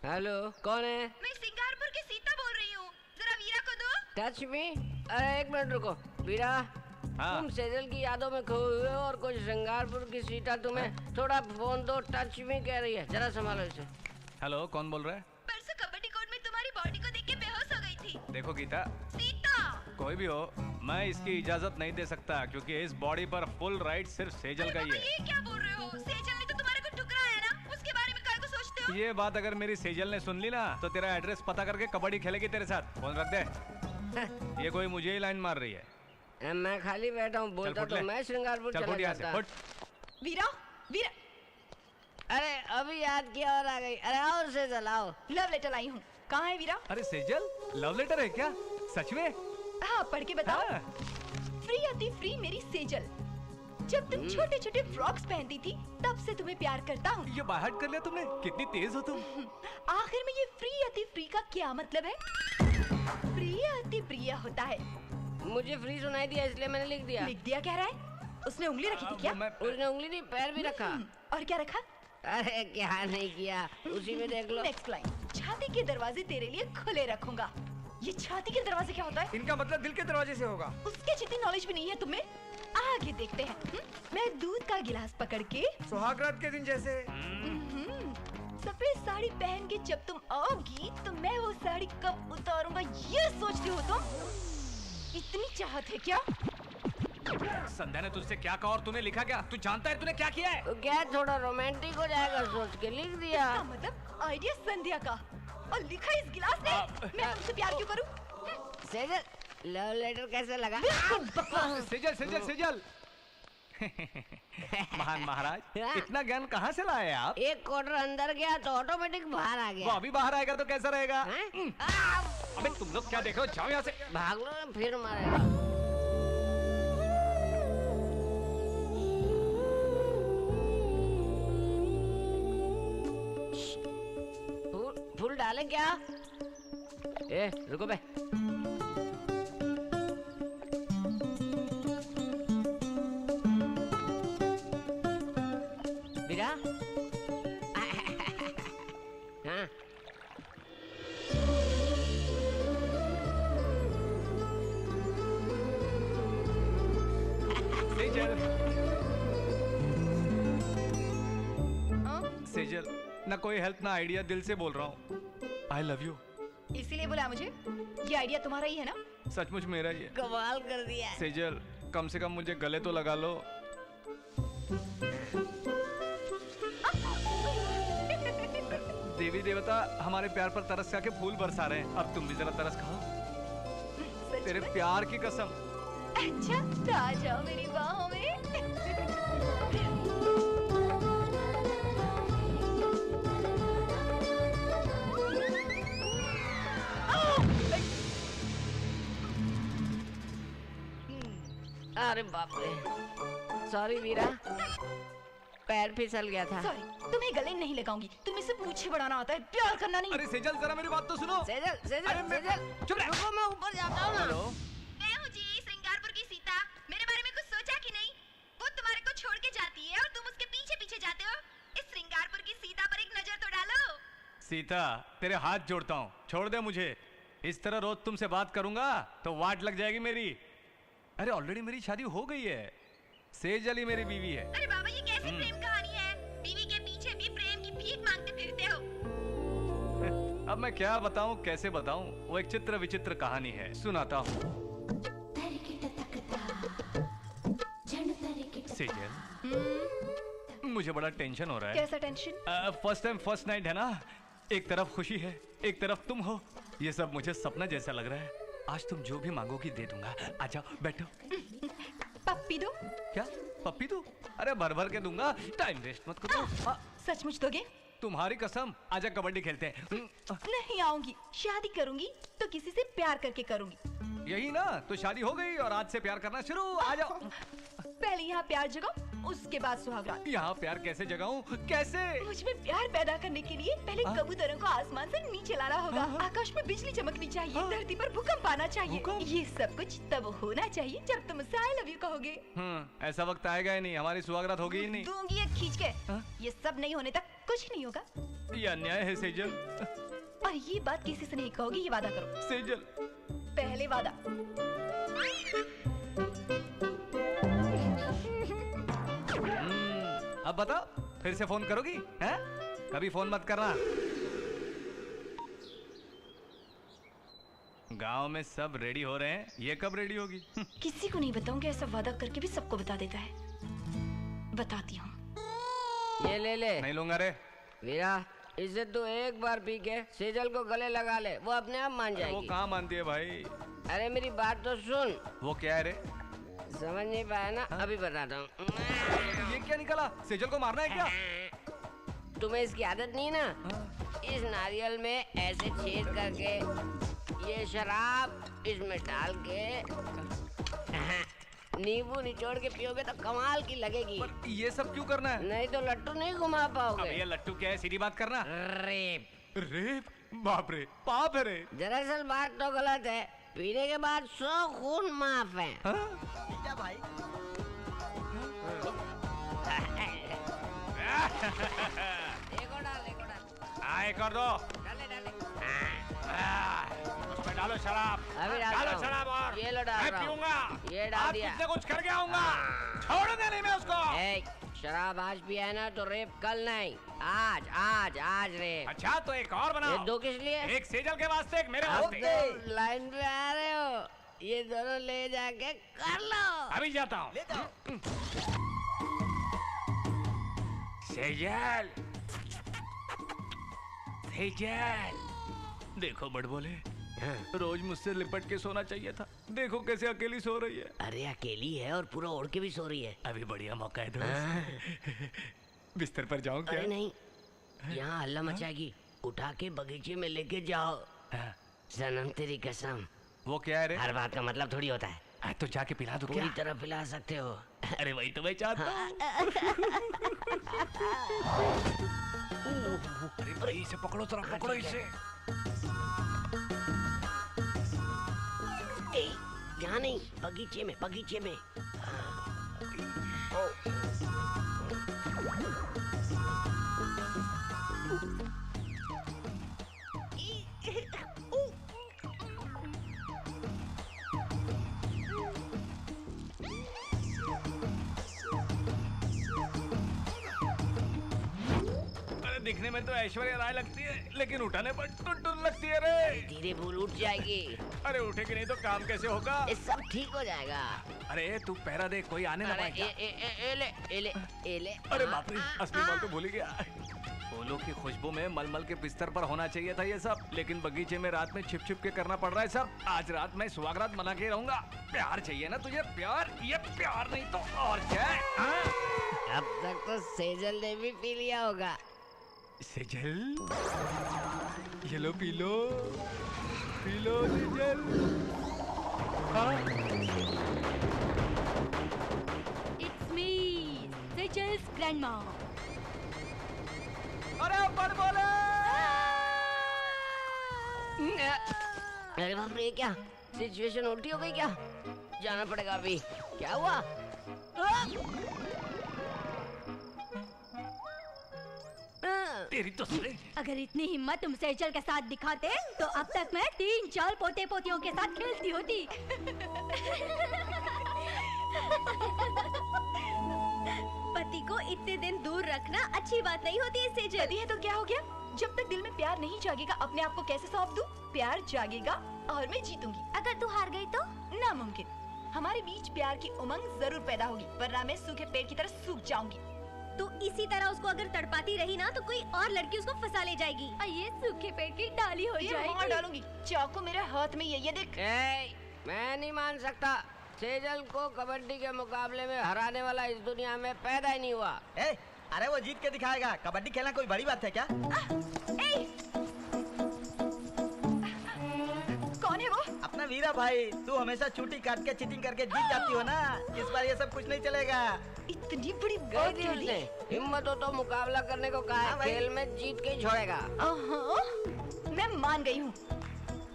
Hello, कौन है? मैं सिंगारपुर की सीता बोल रही हूँ, जरा वीरा को दो। Touch me. अरे एक मिनट रुको। वीरा, तुम सेजल की यादों में खोए हुए हो और कुछ सिंगारपुर की सीता तुम्हें थोड़ा फोन दो, टच मी कह रही है, जरा संभालो इसे। हेलो, कौन बोल रहा है? परसों कबड्डी कोर्ट में तुम्हारी बॉडी को देख के बेहोश हो गई थी। देखो गीता, सीता कोई भी हो, मैं इसकी इजाजत नहीं दे सकता क्योंकि इस बॉडी पर फुल राइट सिर्फ सेजल का ही है। ये क्या बोल रहे हो? सेजल ने तो तुम्हारे को ठुकराया ना, उसके बारे में क्या सोचते हो? ये बात अगर मेरी सेजल ने सुन ली ना तो तेरा एड्रेस पता करके कबड्डी खेलेगी तेरे साथ। फोन रख दे। ये कोई मुझे ही लाइन मार रही है। मैं खाली बैठा हूँ, बोलता तो मैं सिंगारपुर चला जाता। वीरा, वीरा, अरे अभी याद किया और आ गई। अरे आओ सेजल आओ। लव लेटर लाई हूँ। कहाँ है वीरा? अरे सेजल, लव लेटर है क्या? सच में? हाँ, पढ़ के बताओ। हाँ। फ्री अति फ्री मेरी सेजल, जब तुम छोटे छोटे फ्रॉक्स पहनती थी तब से तुम्हें प्यार करता हूँ। ये बाहर कर लिया तुमने, कितनी तेज हो तुम। आखिर में ये फ्री अति फ्री का क्या मतलब है? प्रिय अति प्रिय होता है। मुझे फ्री सुनाई दिया इसलिए मैंने लिख दिया। लिख दिया कह रहा है? उसने उंगली रखी थी क्या? उसने उंगली नहीं, पैर भी रखा। और क्या रखा? अरे क्या नहीं किया, उसी में देख लो। नेक्स्ट लाइन, छाती के दरवाजे तेरे लिए खुले रखूंगा। ये छाती के दरवाजे क्या होता है? इनका मतलब दिल के दरवाजे से होगा। उसके जितनी नॉलेज भी नहीं है तुम्हें। आगे देखते हैं। मैं दूध का गिलास पकड़ के सुहाग रात के दिन जैसे सफेद साड़ी पहन के जब तुम आओगी तो मैं वो साड़ी कब उतारूंगा ये सोचती हो तुम? इतनी चाहत है क्या? संध्या ने तुझसे क्या कहा और तूने लिखा क्या? तू जानता है तूने क्या किया है? तो क्या थोड़ा रोमांटिक हो जाएगा सोच के लिख दिया। इसका मतलब आइडिया संध्या का और लिखा इस गिलास ने। मैं तुमसे प्यार क्यों करूं? सेजल, लव लेटर कैसे लगा? सेजल सेजल सेजल महान महाराज, इतना ज्ञान कहाँ से लाए आप? एक क्वार्टर अंदर गया तो ऑटोमेटिक बाहर आ वो गया। अभी बाहर आएगा तो कैसा रहेगा? अबे तुम लोग क्या देख रहे हो? जाओ यहाँ से। भाग लो ना, फिर मारेगा। फूल डाले क्या? ए रुको बे। वीरा, हाँ सेजल, ना कोई हेल्प ना आइडिया, दिल से बोल रहा हूँ आई लव यू। इसीलिए बोला मुझे। ये आइडिया तुम्हारा ही है ना? सचमुच मेरा ही है। कमाल कर दिया। सेजल, कम से कम मुझे गले तो लगा लो। देवी देवता हमारे प्यार पर तरस खा के फूल बरसा रहे हैं। अब तुम भी जरा तरस खाओ, तेरे प्यार की कसम। अच्छा तो आ जाओ मेरी बाहों में। अरे बाप रे, सॉरी वीरा, पैर फिसल गया था। सॉरी, तुम्हें गले नहीं लगाऊंगी। तुम्हें सिर्फ पूछे बढ़ाना आता है, प्यार करना नहीं। अरे सेजल, जरा मेरी बात तो सुनो। सेजल, सेजल, सेजल, चुप रह। रुको, मैं ऊपर जाता हूँ ना। हेलो, मैं हूँ जी, सिंगारपुर की सीता। मेरे बारे में कुछ सोचा कि नहीं? वो तुम्हारे को छोड़ के जाती है और तुम उसके पीछे पीछे जाते हो। इस सिंगारपुर की सीता पर एक नजर तो डालो। सीता, तेरे हाथ जोड़ता हूँ, छोड़ दे मुझे। इस तरह रोज तुमसे बात करूंगा तो वाट लग जाएगी मेरी। अरे ऑलरेडी मेरी शादी हो गई है, सेजल ही मेरी बीवी है। अरे बाबा, ये कैसी प्रेम कहानी है? बीवी के पीछे भी प्रेम की भीख मांगते फिरते हो। अब मैं क्या बताऊं, कैसे बताऊं? वो एक चित्र विचित्र कहानी है, सुनाता हूँ। सेजल, मुझे बड़ा टेंशन हो रहा है। कैसा tension? First time first night है ना, एक तरफ खुशी है, एक तरफ तुम हो। ये सब मुझे सपना जैसा लग रहा है। आज तुम जो भी मांगोगी दे दूंगा। आ जाओ, बैठो। पप्पी दो। क्या पप्पी दो? अरे भर भर के दूंगा, टाइम वेस्ट मत करो। सचमुच दोगे? तुम्हारी कसम। आजा कबड्डी खेलते हैं। नहीं आऊंगी। शादी करूंगी तो किसी से प्यार करके करूंगी। यही ना, तो शादी हो गई और आज से प्यार करना शुरू। आ जाओ। पहले यहाँ प्यार जगाओ, उसके बाद सुहागरात। यहाँ प्यार कैसे जगाऊं? कैसे? मुझ में प्यार पैदा करने के लिए पहले कबूतरों को आसमान से नीचे लाना होगा। आकाश में बिजली चमकनी चाहिए, धरती पर भूकंप आना चाहिए। ये सब कुछ तब होना चाहिए जब तुम मुझसे आई लव यू कहोगे। ऐसा वक्त आएगा ही नहीं, हमारी सुहागरात होगी ही नहीं। दूंगी एक खींच के। ये सब नहीं होने तक कुछ नहीं होगा। ये अन्याय है सेजल। और ये बात किसी से नहीं कहोगी, ये वादा करो। सेजल पहले वादा। अब बताओ, फिर से फोन करोगी? हैं? कभी फोन मत करना। गांव में सब रेडी हो रहे हैं, ये कब रेडी होगी? किसी को नहीं बताऊंगी, ऐसा वादा करके भी सबको बता देता है। बताती हूँ। ये ले ले। नहीं लूंगा रे। वीरा, इसे तू एक बार पी के सेजल को गले लगा ले, वो अपने आप मान जाएगी। वो कहाँ मानती है भाई? अरे मेरी बात तो सुन। वो क्या है रे? समझ नहीं पाया ना? अभी बताता हूँ। ये क्या निकला? सेजल को मारना है क्या? तुम्हें इसकी आदत नहीं ना? इस नारियल में ऐसे छेद करके ये शराब इसमें डाल के नींबू निचोड़ के पियोगे तो कमाल की लगेगी। पर ये सब क्यों करना है? नहीं तो लट्टू नहीं घुमा पाओगे। अब ये लट्टू क्या है? सीधी बात करना। रेप। रेप? बाप रे, पाप है रे। दरअसल बात तो गलत है, पीने के बाद 100 खून माफ है। क्या भाई? देखो डाल। हाँ, एक और दो। डाले डाले। उसमें डालो शराब। अभी डाल डालो रहा हूँ। शराब और ये लो डाल मैं रहा हूँ। पीऊंगा। ये डाल आज दिया। कुछ न कुछ करके आऊंगा। छोड़ूंगा नहीं मैं उसको। शराब आज पिया है ना तो रेप कल नहीं, आज आज आज रेप। अच्छा तो एक और ये बनाओ। दो किस लिए? एक सेजल के वास्ते, एक मेरे अब वास्ते। तो लाइन पे आ रहे हो, ये दोनों ले जाके कर लो। अभी जाता हूँ। सेजल, सेजल, देखो बड़ बोले, रोज मुझसे लिपट के सोना चाहिए था। देखो कैसे अकेली सो रही है। अरे अकेली है और पूरा ओढ़ के भी सो रही है। अभी बढ़िया मौका है दोस्त। बिस्तर पर जाऊं क्या? अरे नहीं, यहाँ हल्ला मचाएगी, उठा के बगीचे में लेके जाओ। सनम तेरी कसम। वो क्या है रे? हर बात का मतलब थोड़ी होता है। तो जाके पिला दो क्या? पूरी तरह पिला सकते हो। अरे वही तो मैं चाहता हूँ। अरे भाई इसे पकड़ो, जरा पकड़ो इसे। यहाँ नहीं, बगीचे में, बगीचे में। दिखने में तो ऐश्वर्या राय लगती है, लेकिन उठाने पर टुन लगती है रे। धीरे भूल उठ जाएगी। अरे उठेगी नहीं तो काम कैसे होगा? ये सब ठीक हो जाएगा। अरे तू पहरा दे, कोई आने ना पाए क्या? ले। अरे बाप रे, असली बात तो भूल ही गया। फूलों की खुशबू में मलमल के बिस्तर पर होना चाहिए था ये सब, लेकिन बगीचे में रात में छिप छिप के करना पड़ रहा है सब। आज रात मैं सुहागरात मना के रहूंगा। प्यार चाहिए ना तुझे? प्यार, ये प्यार नहीं तो और क्या है? अब तक तो सेजल ने भी पी लिया होगा। सेजल, ये लो पी लो, पी लो Sejal. It's me, Sejal's grandma. अरे बड़ बोले। अरे बाप रे, क्या सिचुएशन उल्टी हो गई क्या? जाना पड़ेगा अभी। क्या हुआ? तेरी तो सुने। अगर इतनी हिम्मत तुम सेजल के साथ दिखाते तो अब तक मैं 3-4 पोते पोतियों के साथ खेलती होती। पति को इतने दिन दूर रखना अच्छी बात नहीं होती है सेजल। पति है तो क्या हो गया? जब तक दिल में प्यार नहीं जागेगा अपने आप को कैसे सौंप दूं? प्यार जागेगा और मैं जीतूंगी। अगर तू हार गई तो? नामुमकिन। हमारे बीच प्यार की उमंग जरूर पैदा होगी, वरना मैं सूखे पेड़ की तरह सूख जाऊंगी। तू इसी तरह उसको अगर तड़पाती रही ना तो कोई और लड़की उसको फंसा ले जाएगी और ये सूखे पेड़ की डाली हो ये मार जाएगी। डालूंगी। चाकू मेरे हाथ में ये देख। मैं नहीं मान सकता। सेजल को कबड्डी के मुकाबले में हराने वाला इस दुनिया में पैदा ही नहीं हुआ। अरे वो जीत के दिखाएगा। कबड्डी खेलना कोई बड़ी बात है क्या? कौन है वो? अपना वीरा भाई। तू हमेशा छुट्टी काट के चीटिंग करके जीत जाती हो ना, इस बार ये सब कुछ नहीं चलेगा। इतनी बड़ी गई बात थी उसने, हिम्मत हो तो मुकाबला करने को कहा है, खेल में जीत के ही छोड़ेगा। मैं मान गई हूँ।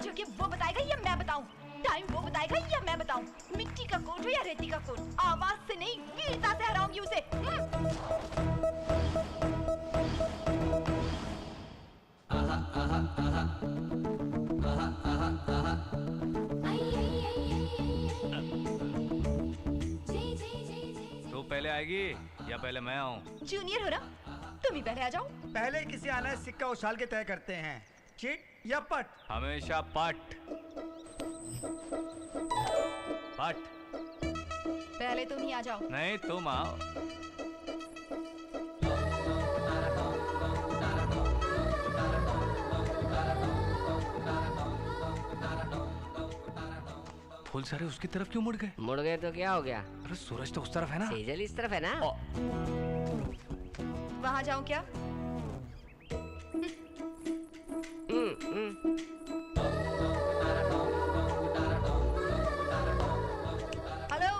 जो कि वो बताएगा या मैं बताऊँ? टाइम वो बताएगा या मैं बताऊँ? मिट्टी का कोट हो या रेती का कोट, आवाज से नहीं वीरता से हराऊंगी उसे। आएगी या पहले मैं आऊँ? जूनियर हो ना, तुम ही पहले आ जाओ। पहले किसी आना है, सिक्का उछाल के तय करते हैं, चिट या पट। हमेशा पट। पट। पहले तुम ही आ जाओ। नहीं तुम आओ। फूल सारे उसकी तरफ क्यों मुड़ गए? मुड़ गए तो क्या हो गया? अरे सूरज तो उस तरफ है ना। सेजल इस तरफ है ना। वहाँ जाऊँ क्या? हेलो,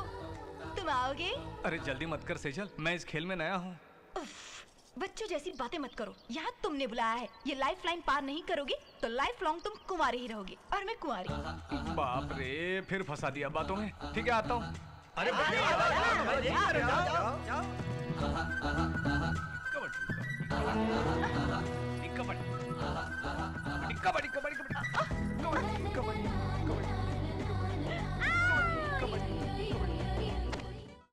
तुम आओगे? अरे जल्दी मत कर सेजल, मैं इस खेल में नया हूँ। बच्चों जैसी बातें मत करो। यहाँ तुमने बुलाया है, ये लाइफ लाइन पार नहीं करोगे तो लाइफ लॉन्ग तुम कुंवारे ही रहोगे और मैं कुंवारी। बाप रे, फिर फंसा दिया बातों में। ठीक है, आता हूँ। अरे जाओ।